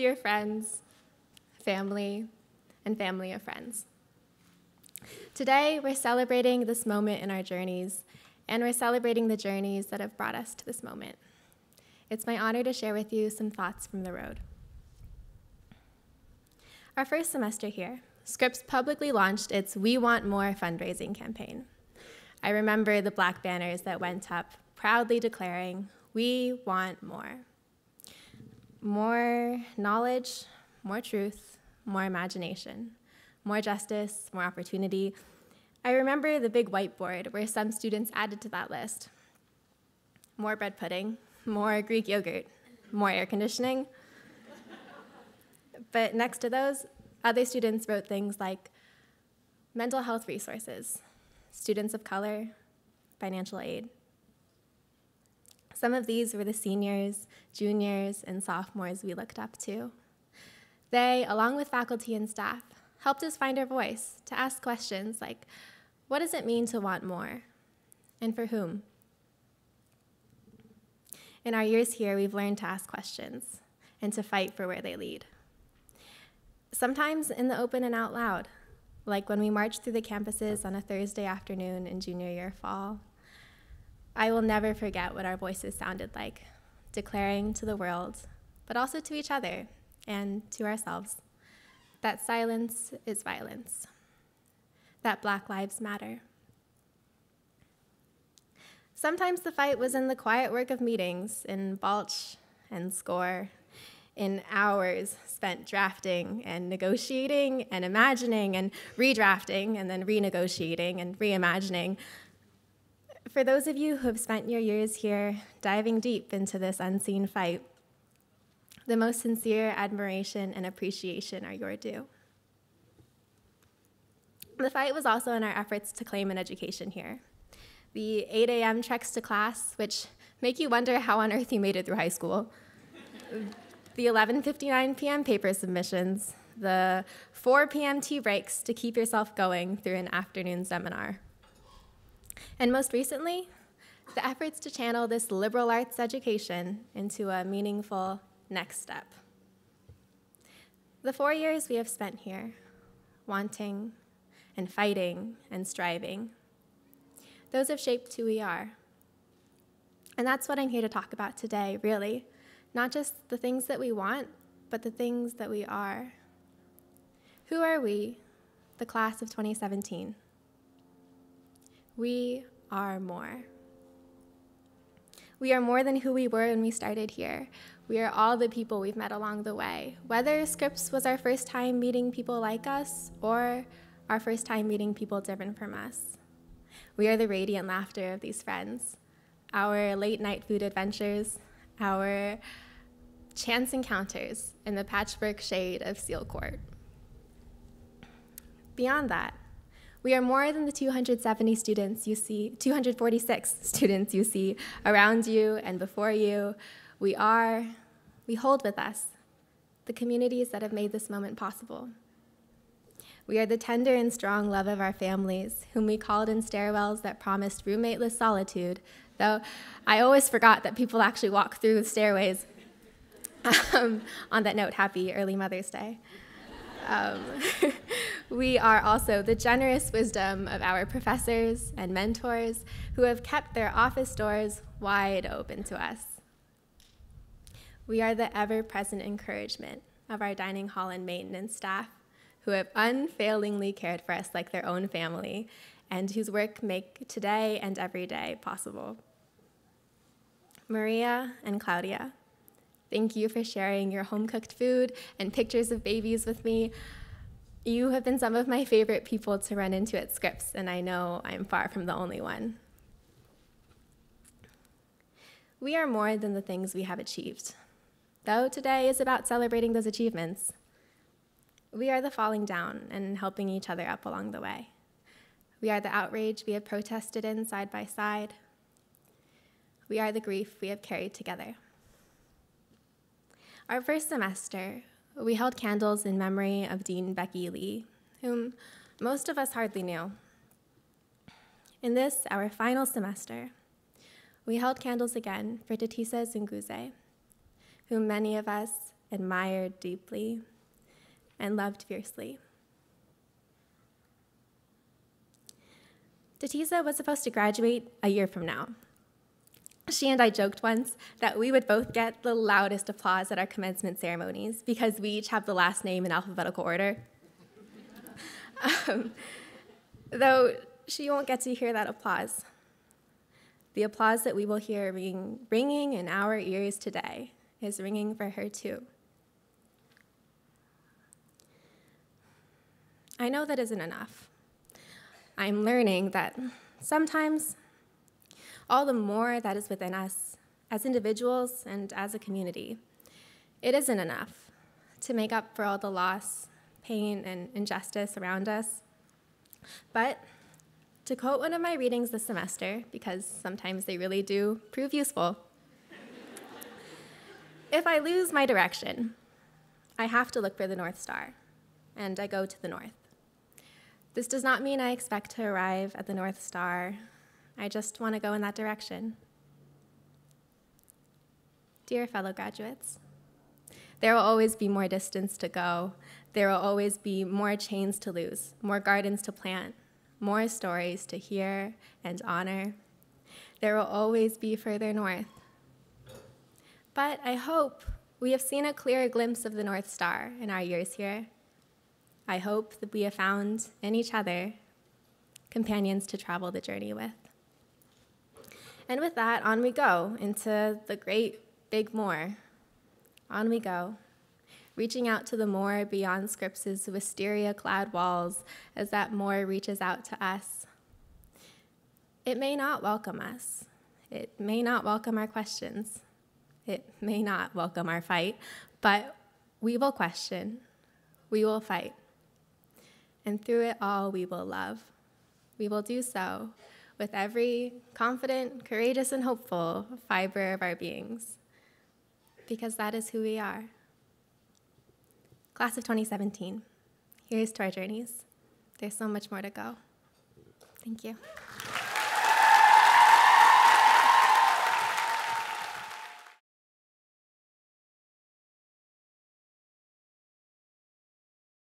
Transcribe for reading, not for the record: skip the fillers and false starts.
dear friends, family, and family of friends. Today, we're celebrating this moment in our journeys, and we're celebrating the journeys that have brought us to this moment. It's my honor to share with you some thoughts from the road. Our first semester here, Scripps publicly launched its We Want More fundraising campaign. I remember the black banners that went up proudly declaring, "We want more." More knowledge, more truth, more imagination, more justice, more opportunity. I remember the big whiteboard where some students added to that list. More bread pudding, more Greek yogurt, more air conditioning. But next to those, other students wrote things like mental health resources, students of color, financial aid. Some of these were the seniors, juniors, and sophomores we looked up to. They, along with faculty and staff, helped us find our voice to ask questions like, what does it mean to want more? And for whom? In our years here, we've learned to ask questions and to fight for where they lead. Sometimes in the open and out loud, like when we marched through the campuses on a Thursday afternoon in junior year fall. I will never forget what our voices sounded like, declaring to the world, but also to each other and to ourselves, that silence is violence, that Black lives matter. Sometimes the fight was in the quiet work of meetings, in Balch and Score, in hours spent drafting and negotiating and imagining and redrafting and then renegotiating and reimagining. For those of you who have spent your years here diving deep into this unseen fight, the most sincere admiration and appreciation are your due. The fight was also in our efforts to claim an education here. The 8 a.m. treks to class, which make you wonder how on earth you made it through high school. The 11:59 p.m. paper submissions, the 4 p.m. tea breaks to keep yourself going through an afternoon seminar. And most recently, the efforts to channel this liberal arts education into a meaningful next step. The 4 years we have spent here, wanting and fighting and striving, those have shaped who we are. And that's what I'm here to talk about today, really. Not just the things that we want, but the things that we are. Who are we, the class of 2017? We are more. We are more than who we were when we started here. We are all the people we've met along the way, whether Scripps was our first time meeting people like us or our first time meeting people different from us. We are the radiant laughter of these friends, our late night food adventures, our chance encounters in the patchwork shade of Seal Court. Beyond that, we are more than the 246 students you see around you and before you. We hold with us the communities that have made this moment possible. We are the tender and strong love of our families, whom we called in stairwells that promised roommateless solitude, though I always forgot that people actually walk through the stairways. On that note, happy early Mother's Day. We are also the generous wisdom of our professors and mentors who have kept their office doors wide open to us. We are the ever-present encouragement of our dining hall and maintenance staff who have unfailingly cared for us like their own family and whose work make today and every day possible. Maria and Claudia, thank you for sharing your home-cooked food and pictures of babies with me. You have been some of my favorite people to run into at Scripps, and I know I'm far from the only one. We are more than the things we have achieved, though today is about celebrating those achievements. We are the falling down and helping each other up along the way. We are the outrage we have protested in side by side. We are the grief we have carried together. Our first semester, we held candles in memory of Dean Becky Lee, whom most of us hardly knew. In this, our final semester, we held candles again for Tatisa Zunguze, whom many of us, admired deeply, and loved fiercely. Datisa was supposed to graduate a year from now. She and I joked once that we would both get the loudest applause at our commencement ceremonies because we each have the last name in alphabetical order. Though she won't get to hear that applause. The applause that we will hear ringing in our ears today is ringing for her too. I know that isn't enough. I'm learning that sometimes all the more that is within us as individuals and as a community, it isn't enough to make up for all the loss, pain, and injustice around us. But to quote one of my readings this semester, because sometimes they really do prove useful, if I lose my direction, I have to look for the North Star, and I go to the north. This does not mean I expect to arrive at the North Star. I just want to go in that direction. Dear fellow graduates, there will always be more distance to go. There will always be more chains to lose, more gardens to plant, more stories to hear and honor. There will always be further north. But I hope we have seen a clear glimpse of the North Star in our years here. I hope that we have found in each other companions to travel the journey with. And with that, on we go into the great big more. On we go, reaching out to the more beyond Scripps' wisteria-clad walls as that more reaches out to us. It may not welcome us. It may not welcome our questions. It may not welcome our fight, but we will question. We will fight. And through it all, we will love. We will do so with every confident, courageous, and hopeful fiber of our beings, because that is who we are. Class of 2017, here's to our journeys. There's so much more to go. Thank you.